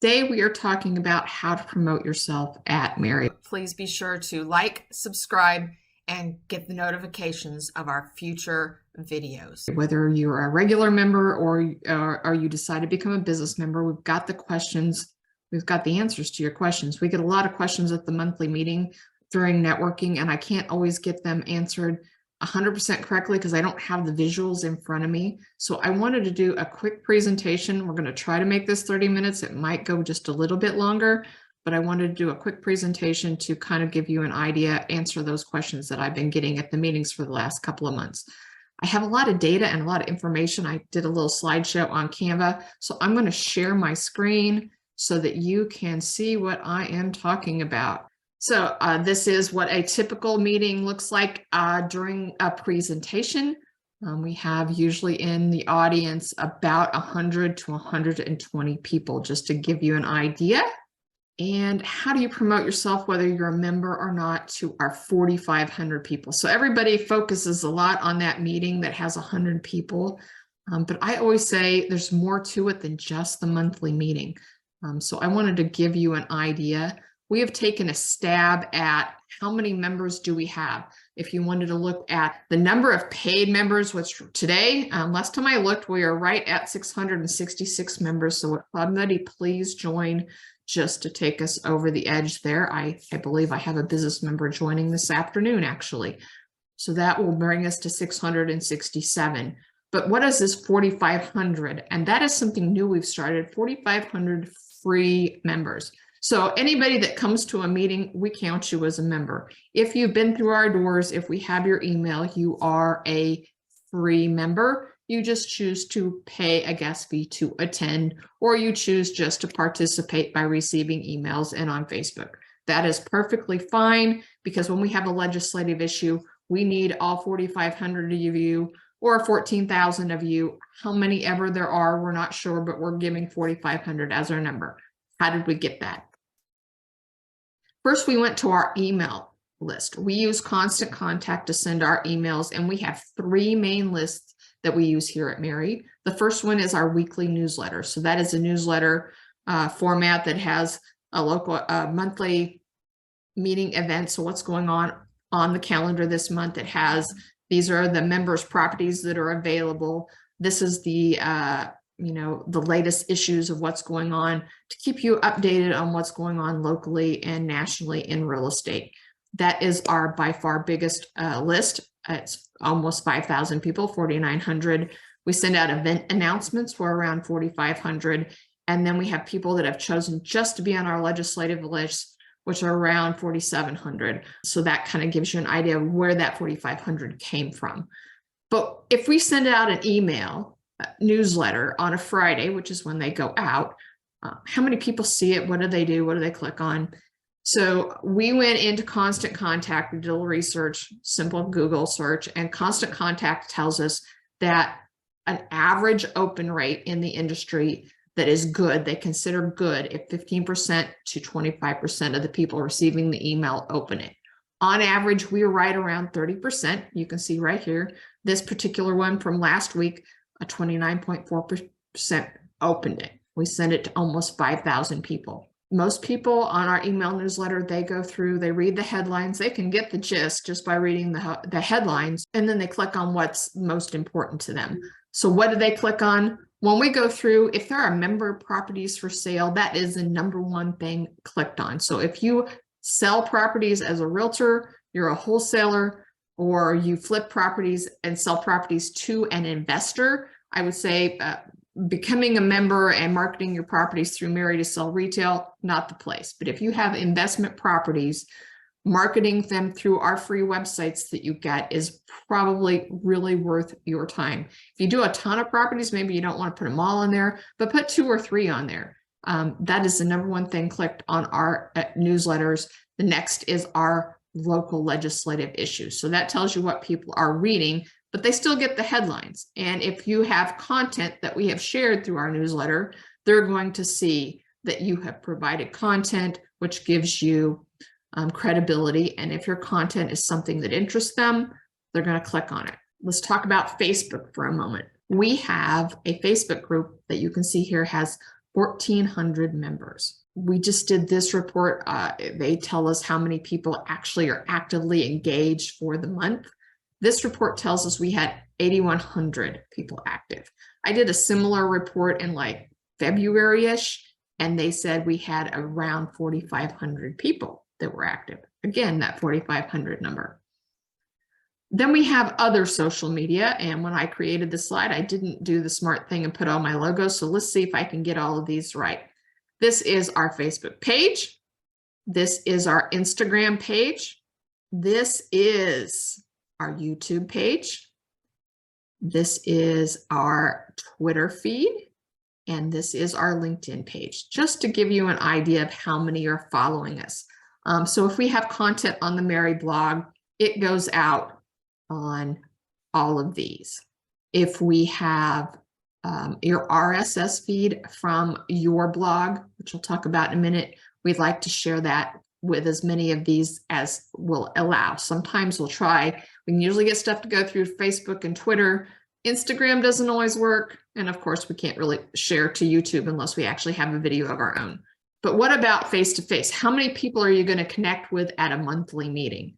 Today we are talking about how to promote yourself at MAREI. Please be sure to like, subscribe, and get the notifications of our future videos. Whether you're a regular member or you decide to become a business member, we've got the questions, we've got the answers to your questions. We get a lot of questions at the monthly meeting during networking, and I can't always get them answered 100% correctly because I don't have the visuals in front of me. So I wanted to do a quick presentation. We're going to try to make this 30 minutes. It might go just a little bit longer, but I wanted to do a quick presentation to kind of give you an idea, answer those questions that I've been getting at the meetings for the last couple of months. I have a lot of data and a lot of information. I did a little slideshow on Canva, so I'm going to share my screen so that you can see what I am talking about. So this is what a typical meeting looks like during a presentation. We have usually in the audience about 100 to 120 people, just to give you an idea. And how do you promote yourself, whether you're a member or not, to our 4,500 people? So everybody focuses a lot on that meeting that has 100 people. But I always say there's more to it than just the monthly meeting. So I wanted to give you an idea. We have taken a stab at how many members do we have. If you wanted to look at the number of paid members, which today, last time I looked, we are right at 666 members. So somebody please join just to take us over the edge there. I believe I have a business member joining this afternoon, actually. So that will bring us to 667. But what is this 4,500? And that is something new we've started, 4,500 free members. So anybody that comes to a meeting, we count you as a member. If you've been through our doors, if we have your email, you are a free member. You just choose to pay a guest fee to attend, or you choose just to participate by receiving emails and on Facebook. That is perfectly fine, because when we have a legislative issue, we need all 4,500 of you or 14,000 of you. How many ever there are, we're not sure, but we're giving 4,500 as our number. How did we get that? First, we went to our email list. We use Constant Contact to send our emails, and we have three main lists that we use here at MAREI. The first one is our weekly newsletter. So that is a newsletter format that has a local monthly meeting event. So what's going on the calendar this month? It has, these are the members' properties that are available. This is the the latest issues of what's going on to keep you updated on what's going on locally and nationally in real estate. That is our by far biggest list. It's almost 5,000 people, 4,900. We send out event announcements for around 4,500. And then we have people that have chosen just to be on our legislative list, which are around 4,700. So that kind of gives you an idea of where that 4,500 came from. But if we send out an email newsletter on a Friday, which is when they go out, how many people see it? What do they do? What do they click on? So we went into Constant Contact, we did a little research, simple Google search, and Constant Contact tells us that an average open rate in the industry that is good, they consider good, if 15% to 25% of the people receiving the email open it. On average, we are right around 30%. You can see right here, this particular one from last week, a 29.4% opened it. We sent it to almost 5,000 people. Most people on our email newsletter, they go through, they read the headlines, they can get the gist just by reading the headlines, and then they click on what's most important to them. So what do they click on? When we go through, if there are member properties for sale, that is the number one thing clicked on. So if you sell properties as a realtor, you're a wholesaler, or you flip properties and sell properties to an investor, I would say becoming a member and marketing your properties through MAREI to sell retail, not the place. But if you have investment properties, marketing them through our free websites that you get is probably really worth your time. If you do a ton of properties, maybe you don't want to put them all on there, but put 2 or 3 on there. That is the number one thing clicked on our newsletters. The next is our local legislative issues. So that tells you what people are reading, but they still get the headlines. And if you have content that we have shared through our newsletter, they're going to see that you have provided content, which gives you credibility. And if your content is something that interests them, they're going to click on it. Let's talk about Facebook for a moment. We have a Facebook group that you can see here has 1,400 members. We just did this report. They tell us how many people actually are actively engaged for the month. This report tells us we had 8,100 people active. I did a similar report in like February-ish, and they said we had around 4,500 people that were active. Again, that 4,500 number. Then we have other social media. And when I created the slide, I didn't do the smart thing and put all my logos. So let's see if I can get all of these right. This is our Facebook page. This is our Instagram page. This is our YouTube page. This is our Twitter feed. And this is our LinkedIn page, just to give you an idea of how many are following us. So if we have content on the MAREI blog, it goes out on all of these. If we have your RSS feed from your blog, which we'll talk about in a minute, we'd like to share that with as many of these as will allow. Sometimes we'll try, we can usually get stuff to go through Facebook and Twitter. Instagram doesn't always work. And of course, we can't really share to YouTube unless we actually have a video of our own. But what about face-to-face? How many people are you going to connect with at a monthly meeting?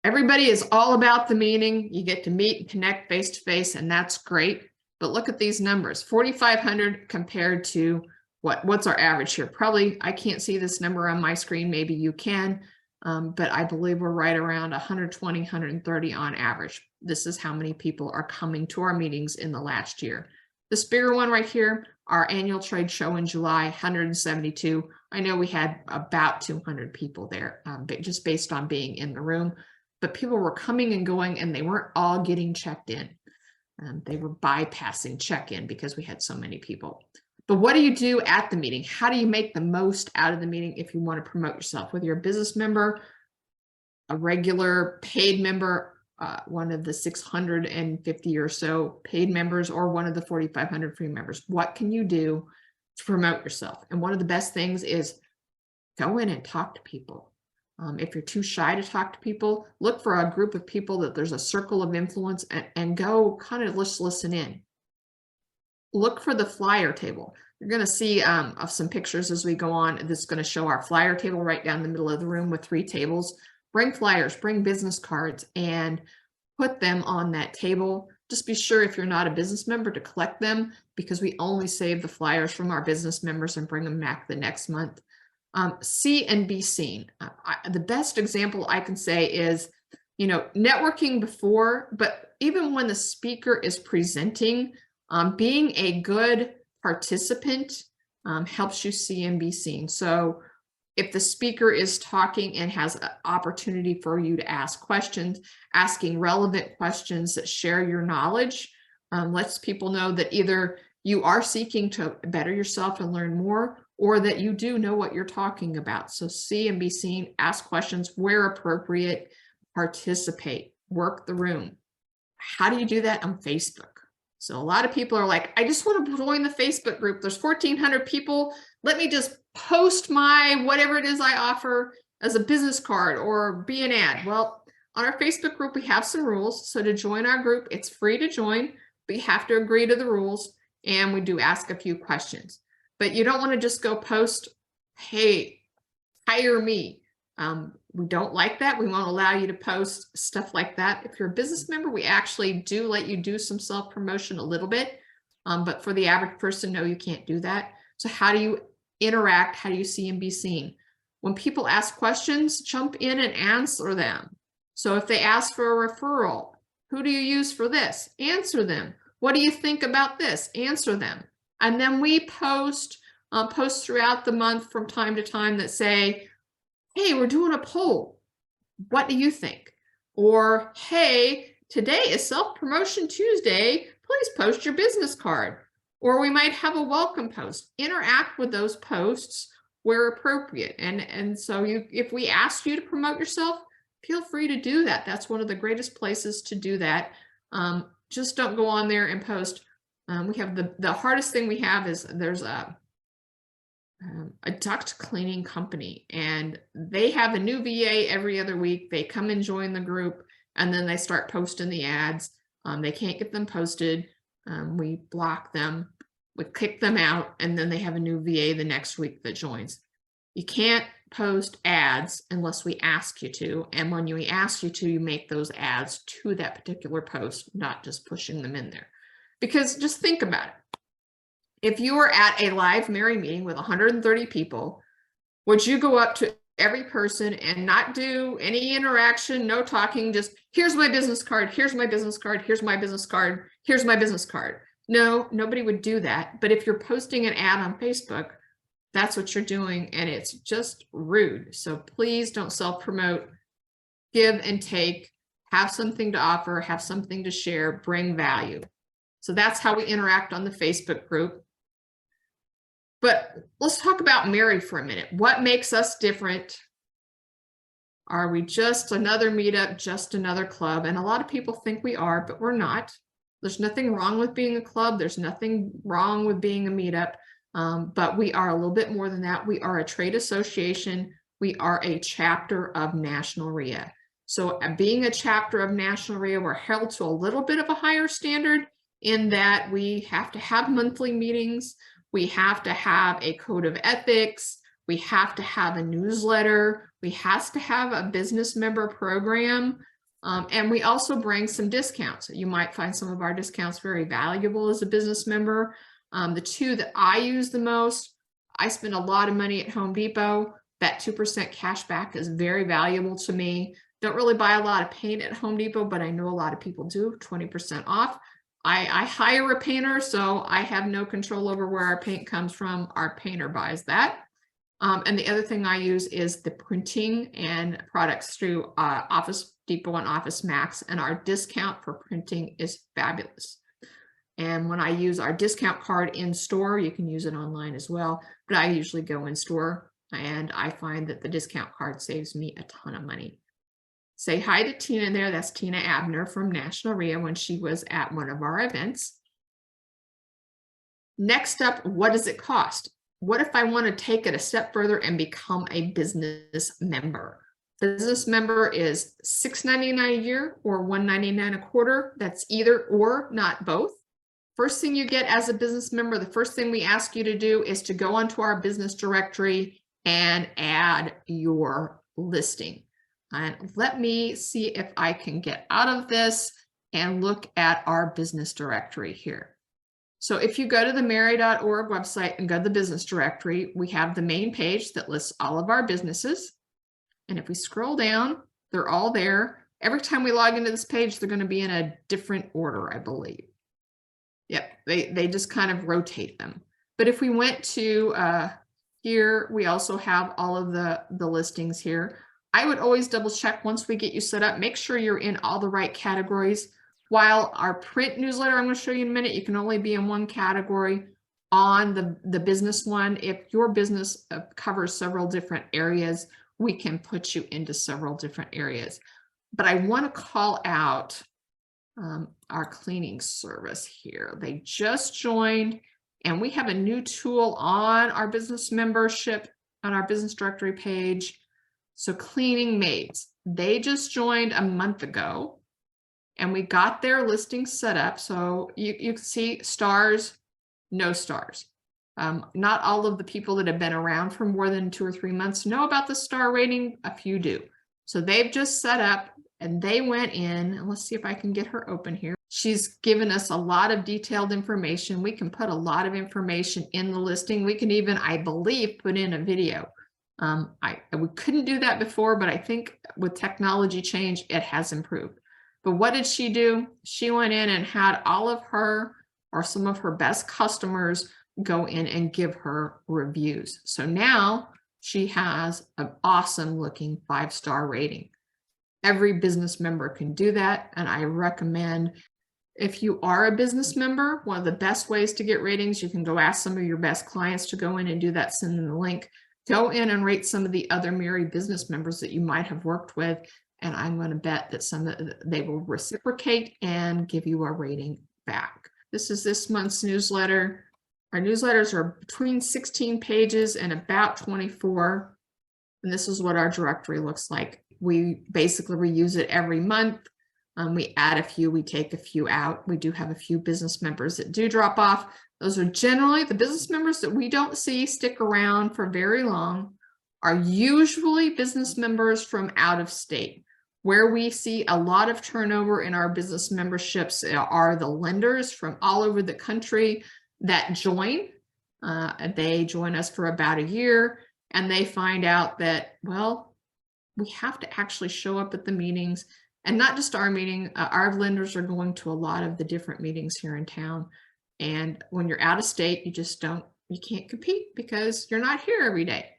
Everybody is all about the meeting. You get to meet and connect face-to-face, and that's great. But look at these numbers, 4,500 compared to what's our average here? Probably, I can't see this number on my screen. Maybe you can, but I believe we're right around 120, 130 on average. This is how many people are coming to our meetings in the last year. This bigger one right here, our annual trade show in July, 172. I know we had about 200 people there, just based on being in the room, but people were coming and going and they weren't all getting checked in. They were bypassing check-in because we had so many people. But what do you do at the meeting? How do you make the most out of the meeting if you want to promote yourself? Whether you're a business member, a regular paid member, one of the 650 or so paid members, or one of the 4,500 free members, what can you do to promote yourself? And one of the best things is go in and talk to people. If you're too shy to talk to people, look for a group of people that there's a circle of influence and go kind of just listen in. Look for the flyer table. You're going to see some pictures as we go on. This is going to show our flyer table right down the middle of the room with 3 tables. Bring flyers, bring business cards, and put them on that table. Just be sure if you're not a business member to collect them, because we only save the flyers from our business members and bring them back the next month. See and be seen. The best example I can say is, networking before, but even when the speaker is presenting, being a good participant helps you see and be seen. So if the speaker is talking and has an opportunity for you to ask questions, asking relevant questions that share your knowledge, lets people know that either you are seeking to better yourself and learn more, or that you do know what you're talking about. So see and be seen, ask questions where appropriate, participate, work the room. How do you do that? On Facebook. So a lot of people are like, I just want to join the Facebook group. There's 1,400 people. Let me just post my whatever it is I offer as a business card or be an ad. Well, on our Facebook group, we have some rules. So to join our group, it's free to join, but you have to agree to the rules. And we do ask a few questions. But you don't want to just go post, hey, hire me. We don't like that. We won't allow you to post stuff like that. If you're a business member, we actually do let you do some self-promotion a little bit. But for the average person, no, you can't do that. So how do you interact? How do you see and be seen? When people ask questions, jump in and answer them. So if they ask for a referral, who do you use for this? Answer them. What do you think about this? Answer them. And then we post throughout the month from time to time that say, hey, we're doing a poll. What do you think? Or, hey, today is Self-Promotion Tuesday. Please post your business card. Or we might have a welcome post. Interact with those posts where appropriate. And so if we ask you to promote yourself, feel free to do that. That's one of the greatest places to do that. Just don't go on there and post. We have the hardest thing we have is there's a duct cleaning company, and they have a new VA every other week. They come and join the group, and then they start posting the ads. They can't get them posted. We block them. we kick them out, and then they have a new VA the next week that joins. You can't post ads unless we ask you to. And when we ask you to, you make those ads to that particular post, not just pushing them in there. Because just think about it. If you were at a live MAREI meeting with 130 people, would you go up to every person and not do any interaction, no talking, just here's my business card, here's my business card, here's my business card, here's my business card? No, nobody would do that. But if you're posting an ad on Facebook, that's what you're doing, and it's just rude. So please don't self-promote. Give and take, have something to offer, have something to share, bring value. So that's how we interact on the Facebook group. But let's talk about MAREI for a minute. What makes us different? Are we just another meetup, just another club? And a lot of people think we are, but we're not. There's nothing wrong with being a club. There's nothing wrong with being a meetup. But we are a little bit more than that. We are a trade association. We are a chapter of National RIA. So being a chapter of National RIA, we're held to a little bit of a higher standard in that we have to have monthly meetings. We have to have a code of ethics. We have to have a newsletter. We have to have a business member program. And we also bring some discounts. You might find some of our discounts very valuable as a business member. The two that I use the most, I spend a lot of money at Home Depot. That 2% cash back is very valuable to me. Don't really buy a lot of paint at Home Depot, but I know a lot of people do, 20% off. I hire a painter, so I have no control over where our paint comes from. Our painter buys that. And the other thing I use is the printing and products through Office Depot and Office Max, and our discount for printing is fabulous. And when I use our discount card in store, you can use it online as well, but I usually go in store, and I find that the discount card saves me a ton of money. Say hi to Tina there. That's Tina Abner from National RIA when she was at one of our events. Next up, what does it cost? What if I want to take it a step further and become a business member? Business member is $6.99 a year or $1.99 a quarter. That's either or, not both. First thing you get as a business member, the first thing we ask you to do is to go onto our business directory and add your listing. And let me see if I can get out of this and look at our business directory here. So if you go to the MAREI.org website and go to the business directory, we have the main page that lists all of our businesses. And if we scroll down, they're all there. Every time we log into this page, they're going to be in a different order, I believe. Yep, they just kind of rotate them. But if we went to here, we also have all of the listings here. I would always double check once we get you set up, make sure you're in all the right categories. While our print newsletter, I'm going to show you in a minute, you can only be in one category. On the business one, if your business covers several different areas, we can put you into several different areas. But I want to call out our cleaning service here. They just joined, and we have a new tool on our business membership on our business directory page. So cleaning maids, they just joined a month ago, and we got their listing set up. So you can see stars, no stars. Not all of the people that have been around for more than 2 or 3 months know about the star rating. A few do. So they've just set up, and they went in, and let's see if I can get her open here. She's given us a lot of detailed information. We can put a lot of information in the listing. We can even, I believe, put in a video. We couldn't do that before, but I think with technology change, it has improved. But what did she do? She went in and had all of her or some of her best customers go in and give her reviews. So now she has an awesome looking 5-star rating. Every business member can do that, and I recommend, if you are a business member, one of the best ways to get ratings, you can go ask some of your best clients to go in and do that, send them the link. Go in and rate some of the other MAREI business members that you might have worked with, and I'm going to bet that they will reciprocate and give you a rating back. This is this month's newsletter. Our newsletters are between 16 pages and about 24, and this is what our directory looks like. We basically reuse it every month. We add a few, we take a few out. We do have a few business members that do drop off, Those are generally the business members that we don't see stick around for very long are usually business members from out of state. Where we see a lot of turnover in our business memberships are the lenders from all over the country that join. They join us for about a year and they find out that, well, we have to actually show up at the meetings, and not just our meeting. Our lenders are going to a lot of the different meetings here in town. And when you're out of state, you can't compete because you're not here every day.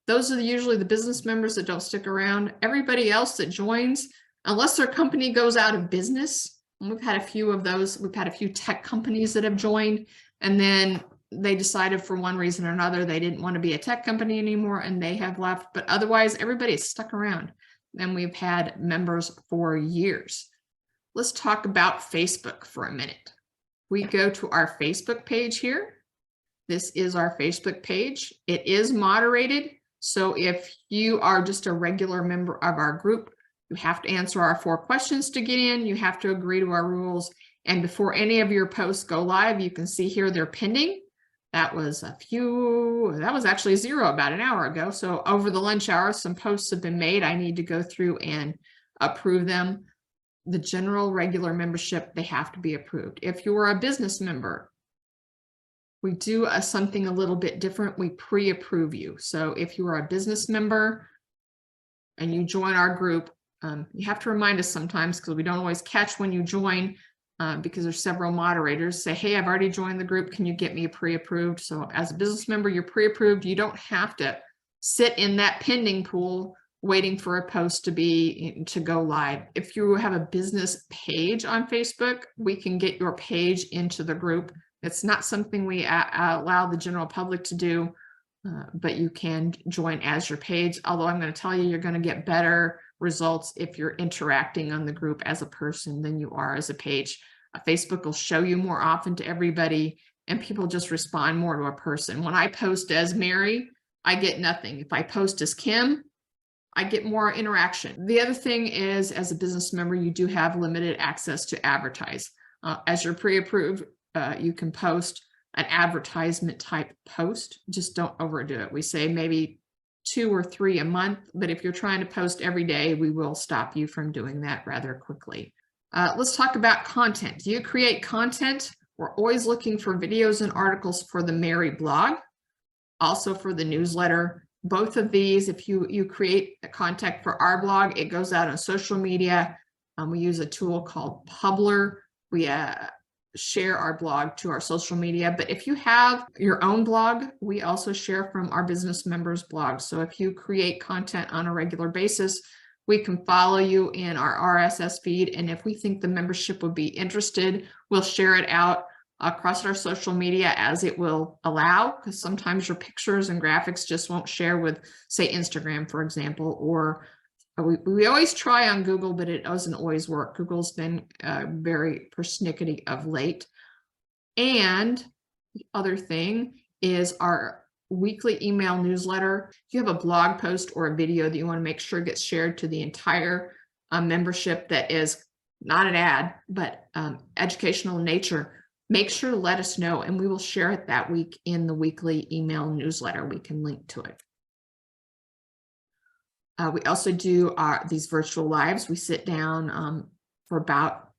Those are usually the business members that don't stick around. Everybody else that joins, unless their company goes out of business, and we've had a few of those. We've had a few tech companies that have joined, and then they decided for one reason or another they didn't want to be a tech company anymore and they have left. But otherwise, everybody's stuck around, and we've had members for years. Let's talk about Facebook for a minute. We go to our Facebook page here. This is our Facebook page. It is moderated. So if you are just a regular member of our group, you have to answer our 4 questions to get in. You have to agree to our rules. And before any of your posts go live, you can see here they're pending. That was actually 0 about an hour ago. So over the lunch hour, some posts have been made. I need to go through and approve them. The general regular membership, they have to be approved. If you are a business member, we do something a little bit different. We pre-approve you. So if you are a business member and you join our group, you have to remind us sometimes because we don't always catch when you join because there's several moderators say, hey, I've already joined the group. Can you get me pre-approved? So as a business member, you're pre-approved. You don't have to sit in that pending pool waiting for a post to go live. If you have a business page on Facebook, we can get your page into the group. It's not something we allow the general public to do, but you can join as your page. Although I'm going to tell you, you're going to get better results if you're interacting on the group as a person than you are as a page. Facebook will show you more often to everybody, and people just respond more to a person. When I post as Mary, I get nothing. If I post as Kim, I get more interaction. The other thing is, as a business member, you do have limited access to advertise. As you're pre-approved, you can post an advertisement type post. Just don't overdo it. We say maybe 2 or 3 a month, but if you're trying to post every day, we will stop you from doing that rather quickly. Let's talk about content. Do you create content? We're always looking for videos and articles for the MAREI blog, also for the newsletter. Both of these, if you create a content for our blog, it goes out on social media. We use a tool called Publer. We share our blog to our social media. But if you have your own blog, we also share from our business members' blogs. So if you create content on a regular basis, we can follow you in our RSS feed. And if we think the membership would be interested, we'll share it out across our social media as it will allow, because sometimes your pictures and graphics just won't share with, say, Instagram, for example, or we always try on Google, but it doesn't always work. Google's been very persnickety of late. And the other thing is our weekly email newsletter. If you have a blog post or a video that you want to make sure gets shared to the entire membership that is not an ad, but educational in nature, make sure to let us know, and we will share it that week in the weekly email newsletter. We can link to it. We also do these virtual lives. We sit down for about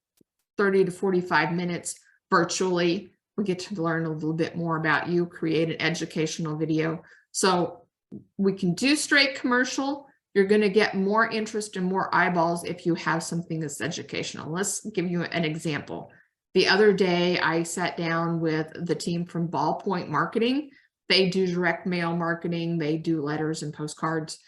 30 to 45 minutes virtually. We get to learn a little bit more about you, create an educational video. So we can do straight commercial. You're going to get more interest and more eyeballs if you have something that's educational. Let's give you an example. The other day, I sat down with the team from Ballpoint Marketing. They do direct mail marketing. They do letters and postcards.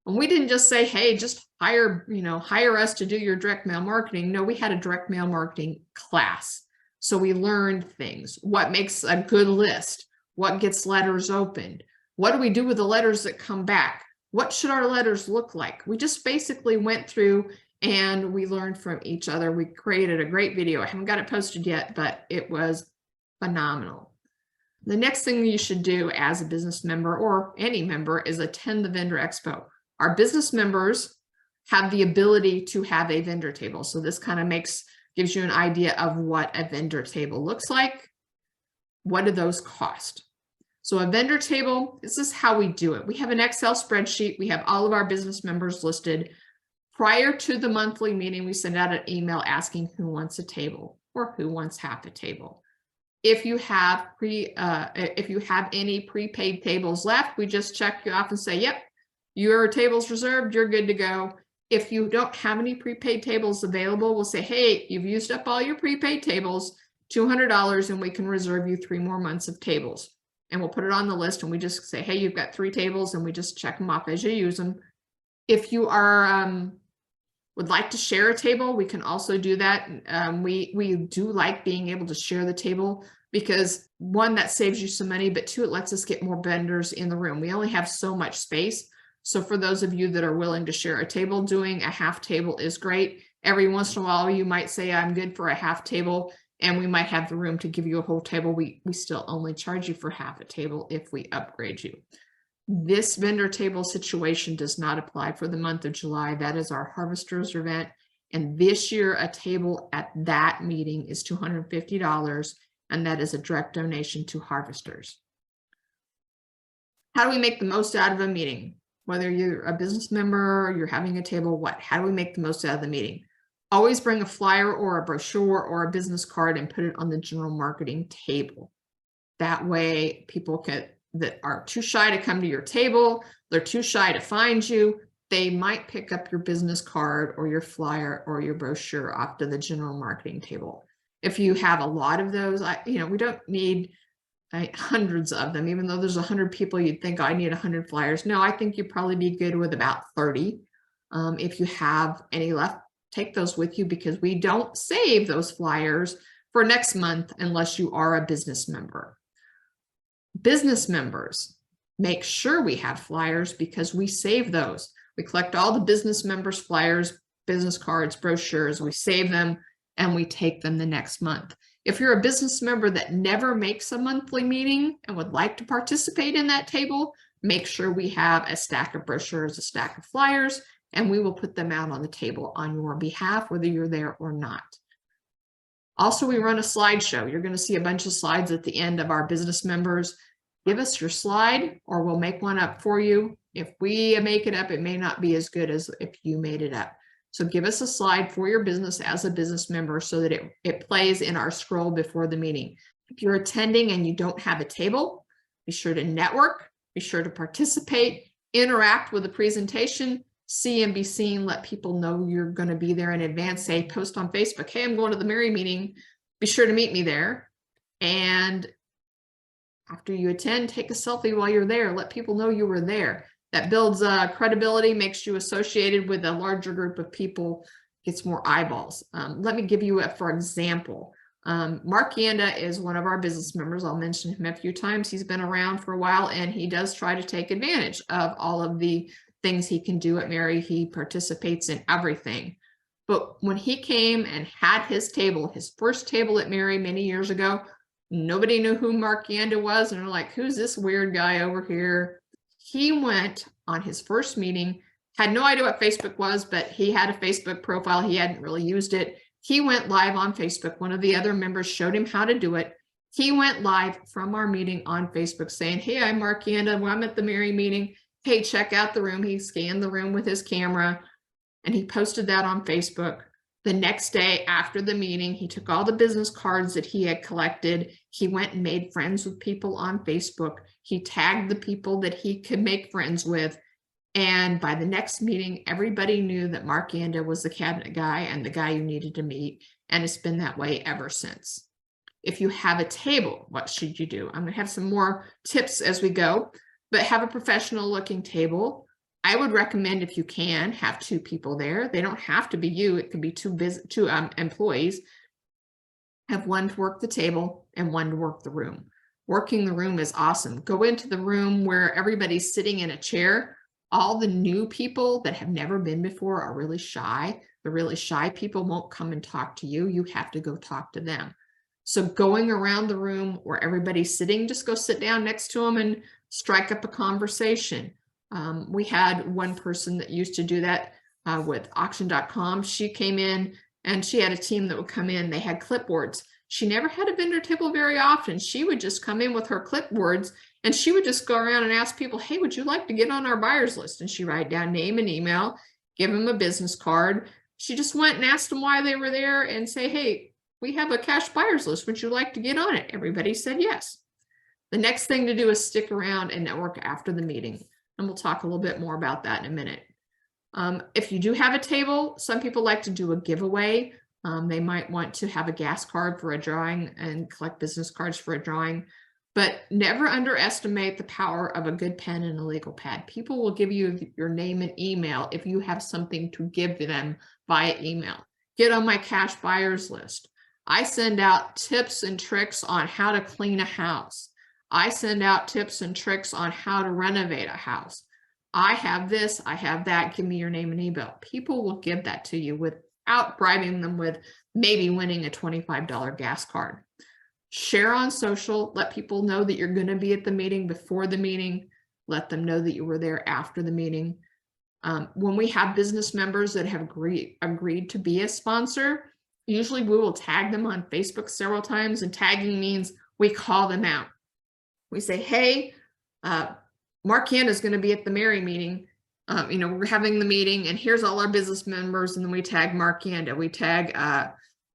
And we didn't just say, hey, just hire us to do your direct mail marketing. No, we had a direct mail marketing class. So we learned things. What makes a good list? What gets letters opened? What do we do with the letters that come back? What should our letters look like? We just basically went through and we learned from each other. We created a great video. I haven't got it posted yet, but it was phenomenal. The next thing you should do as a business member or any member is attend the vendor expo. Our business members have the ability to have a vendor table. So this kind of gives you an idea of what a vendor table looks like. what do those cost? So a vendor table, this is how we do it. We have an Excel spreadsheet. We have all of our business members listed. Prior to the monthly meeting, we send out an email asking who wants a table or who wants half a table. If you have any prepaid tables left, we just check you off and say, yep, your table's reserved, you're good to go. If you don't have any prepaid tables available, we'll say, hey, you've used up all your prepaid tables, $200, and we can reserve you 3 more months of tables. And we'll put it on the list and we just say, hey, you've got 3 tables, and we just check them off as you use them. If you are would like to share a table, we can also do that. We do like being able to share the table because 1, that saves you some money, but 2, it lets us get more vendors in the room. We only have so much space. So for those of you that are willing to share a table, doing a half table is great. Every once in a while, you might say, I'm good for a half table, and we might have the room to give you a whole table. We still only charge you for half a table if we upgrade you. This vendor table situation does not apply for the month of July. That is our harvesters event. And this year, a table at that meeting is $250, and that is a direct donation to harvesters. How do we make the most out of a meeting? Whether you're a business member, you're having a table, how do we make the most out of the meeting? Always bring a flyer or a brochure or a business card and put it on the general marketing table. That way, people that are too shy to come to your table, they're too shy to find you, they might pick up your business card or your flyer or your brochure off to the general marketing table. If you have a lot of those, we don't need hundreds of them. Even though there's 100 people, you'd think, I need 100 flyers. No, I think you'd probably be good with about 30. If you have any left, take those with you, because we don't save those flyers for next month unless you are a business member. Business members, make sure we have flyers because we save those. We collect all the business members' flyers, business cards, brochures, we save them, and we take them the next month. If you're a business member that never makes a monthly meeting and would like to participate in that table, make sure we have a stack of brochures, a stack of flyers, and we will put them out on the table on your behalf, whether you're there or not. Also, we run a slideshow. You're going to see a bunch of slides at the end of our business members. Give us your slide or we'll make one up for you. If we make it up, it may not be as good as if you made it up. So give us a slide for your business as a business member so that it plays in our scroll before the meeting. If you're attending and you don't have a table, be sure to network, be sure to participate, interact with the presentation, see and be seen, let people know you're going to be there in advance. Say, post on Facebook, hey, I'm going to the MAREI meeting. Be sure to meet me there. And after you attend, take a selfie while you're there. Let people know you were there. That builds credibility, makes you associated with a larger group of people, gets more eyeballs. Let me give you for example. Mark Yanda is one of our business members. I'll mention him a few times. He's been around for a while, and he does try to take advantage of all of the things he can do at MAREI. He participates in everything. But when he came and had his table, his first table at MAREI many years ago, nobody knew who Mark Yanda was. And they're like, who's this weird guy over here? He went on his first meeting, had no idea what Facebook was, but he had a Facebook profile. He hadn't really used it. He went live on Facebook. One of the other members showed him how to do it. He went live from our meeting on Facebook saying, hey, I'm Mark Yanda. Well, I'm at the MAREI meeting. Hey, check out the room. He scanned the room with his camera and he posted that on Facebook. The next day after the meeting, he took all the business cards that he had collected. He went and made friends with people on Facebook. He tagged the people that he could make friends with. And by the next meeting, everybody knew that Mark Yanda was the cabinet guy and the guy you needed to meet. And it's been that way ever since. If you have a table, what should you do? I'm going to have some more tips as we go, but have a professional looking table. I would recommend, if you can, have 2 people there. They don't have to be you. It could be 2 employees. Have one to work the table and one to work the room. Working the room is awesome. Go into the room where everybody's sitting in a chair. All the new people that have never been before are really shy. The really shy people won't come and talk to you. You have to go talk to them. So going around the room where everybody's sitting, just go sit down next to them and strike up a conversation. We had one person that used to do that with auction.com. She came in and she had a team that would come in. They had clipboards. She never had a vendor table very often. She would just come in with her clipboards and she would just go around and ask people, hey, would you like to get on our buyers list? And she write down name and email, give them a business card. She just went and asked them why they were there and say, hey, we have a cash buyers list. Would you like to get on it? Everybody said yes. The next thing to do is stick around and network after the meeting. And we'll talk a little bit more about that in a minute. If you do have a table, some people like to do a giveaway. They might want to have a gas card for a drawing and collect business cards for a drawing, but never underestimate the power of a good pen and a legal pad. People will give you your name and email if you have something to give them via email. Get on my cash buyers list. I send out tips and tricks on how to clean a house. I send out tips and tricks on how to renovate a house. I have this, I have that, give me your name and email. People will give that to you without bribing them with maybe winning a $25 gas card. Share on social, let people know that you're going to be at the meeting before the meeting, let them know that you were there after the meeting. When we have business members that have agreed to be a sponsor, usually we will tag them on Facebook several times, and tagging means we call them out. We say, hey, Mark Yan is going to be at the MAREI meeting. We're having the meeting and here's all our business members. And then we tag Mark Yanda. We tag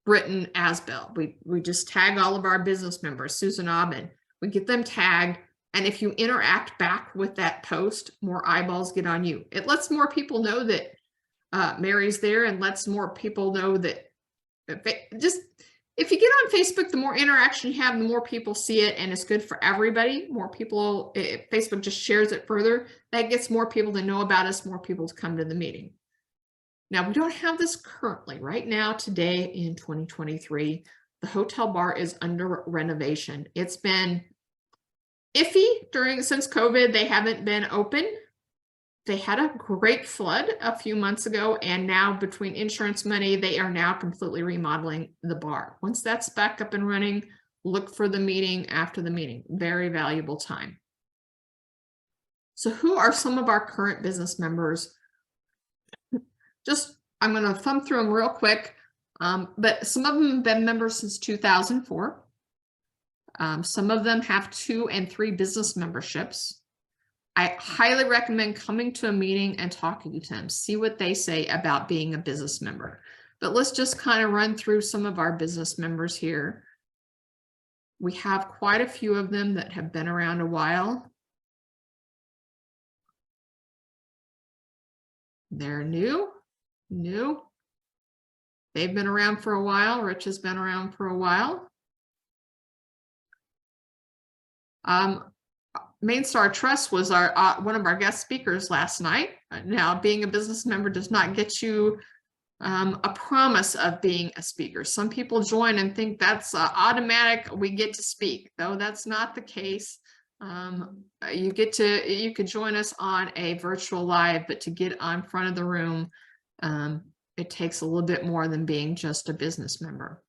Britton Asbell. We just tag all of our business members, Susan Aubin. We get them tagged. And if you interact back with that post, more eyeballs get on you. It lets more people know that MAREI's there, and lets more people know that if you get on Facebook, the more interaction you have, the more people see it, and it's good for everybody. More people, Facebook just shares it further. That gets more people to know about us, more people to come to the meeting. Now, we don't have this currently. Right now, today in 2023, the hotel bar is under renovation. It's been iffy since COVID. They haven't been open. They had a great flood a few months ago, and now between insurance money, they are now completely remodeling the bar. Once that's back up and running, look for the meeting after the meeting. Very valuable time. So who are some of our current business members? I'm going to thumb through them real quick, but some of them have been members since 2004. Some of them have 2 and 3 business memberships. I highly recommend coming to a meeting and talking to them, see what they say about being a business member. But let's just kind of run through some of our business members here. We have quite a few of them that have been around a while. They're new. They've been around for a while. Rich has been around for a while. Main Star Trust was one of our guest speakers last night. Now, being a business member does not get you a promise of being a speaker. Some people join and think that's automatic. We get to speak, though that's not the case. You could join us on a virtual live, but to get on front of the room, it takes a little bit more than being just a business member.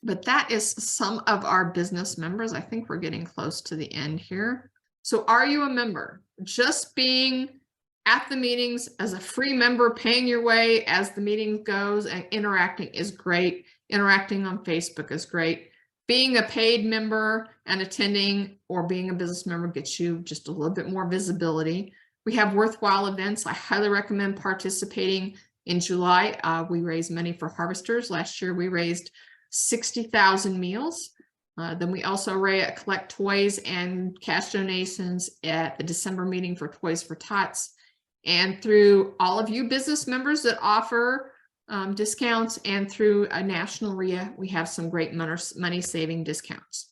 But that is some of our business members. I think we're getting close to the end here. So are you a member? Just being at the meetings as a free member, paying your way as the meeting goes, and interacting is great. Interacting on Facebook is great. Being a paid member and attending, or being a business member, gets you just a little bit more visibility. We have worthwhile events. I highly recommend participating. In July, we raised money for harvesters. Last year, we raised 60,000 meals. Then we also collect toys and cash donations at the December meeting for Toys for Tots. And through all of you business members that offer discounts, and through a national RIA, we have some great money saving discounts.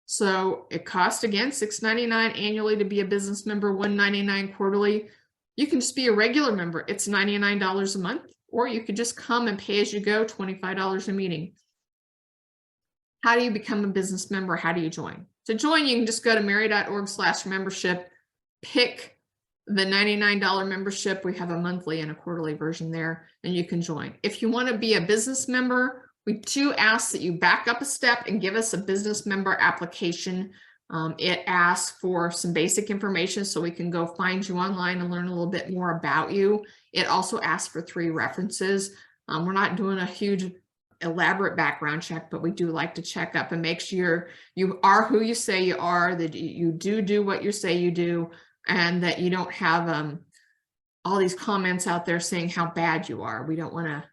So it costs, again, $6.99 annually to be a business member, $1.99 quarterly. You can just be a regular member. It's $99 a month. Or you could just come and pay as you go, $25 a meeting. How do you become a business member? How do you join? To join, you can just go to marei.org/membership, pick the $99 membership. We have a monthly and a quarterly version there, and you can join. If you want to be a business member, we do ask that you back up a step and give us a business member application. It asks for some basic information so we can go find you online and learn a little bit more about you. It also asks for 3 references. We're not doing a huge elaborate background check, but we do like to check up and make sure you are who you say you are, that you do what you say you do, and that you don't have all these comments out there saying how bad you are. We don't want to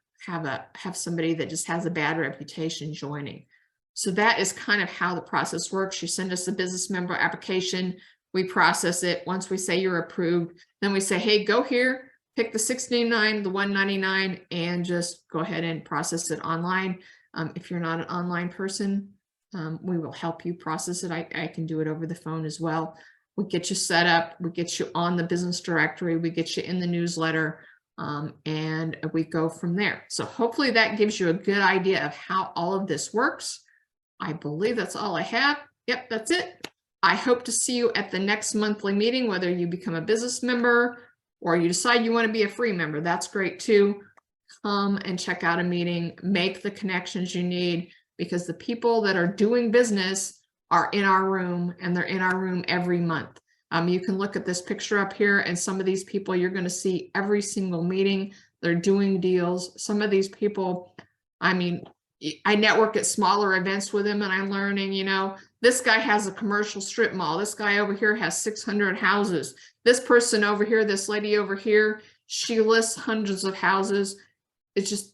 have somebody that just has a bad reputation joining. So that is kind of how the process works. You send us a business member application, we process it. Once we say you're approved, then we say, hey, go here, pick the $6.99, the $1.99, and just go ahead and process it online. If you're not an online person, we will help you process it. I can do it over the phone as well. We get you set up, we get you on the business directory, we get you in the newsletter, and we go from there. So hopefully that gives you a good idea of how all of this works. I believe that's all I have. Yep, that's it. I hope to see you at the next monthly meeting, whether you become a business member or you decide you want to be a free member. That's great too. Come and check out a meeting, make the connections you need, because the people that are doing business are in our room, and they're in our room every month. You can look at this picture up here, and some of these people you're going to see every single meeting. They're doing deals. Some of these people, I mean, I network at smaller events with them, and I'm learning, this guy has a commercial strip mall. This guy over here has 600 houses. This person over here, this lady over here, she lists hundreds of houses. It's just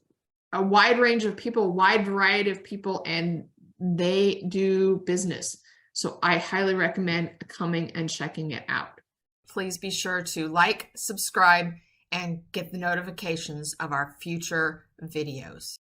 a wide range of people, wide variety of people, and they do business. So I highly recommend coming and checking it out. Please be sure to like, subscribe, and get the notifications of our future videos.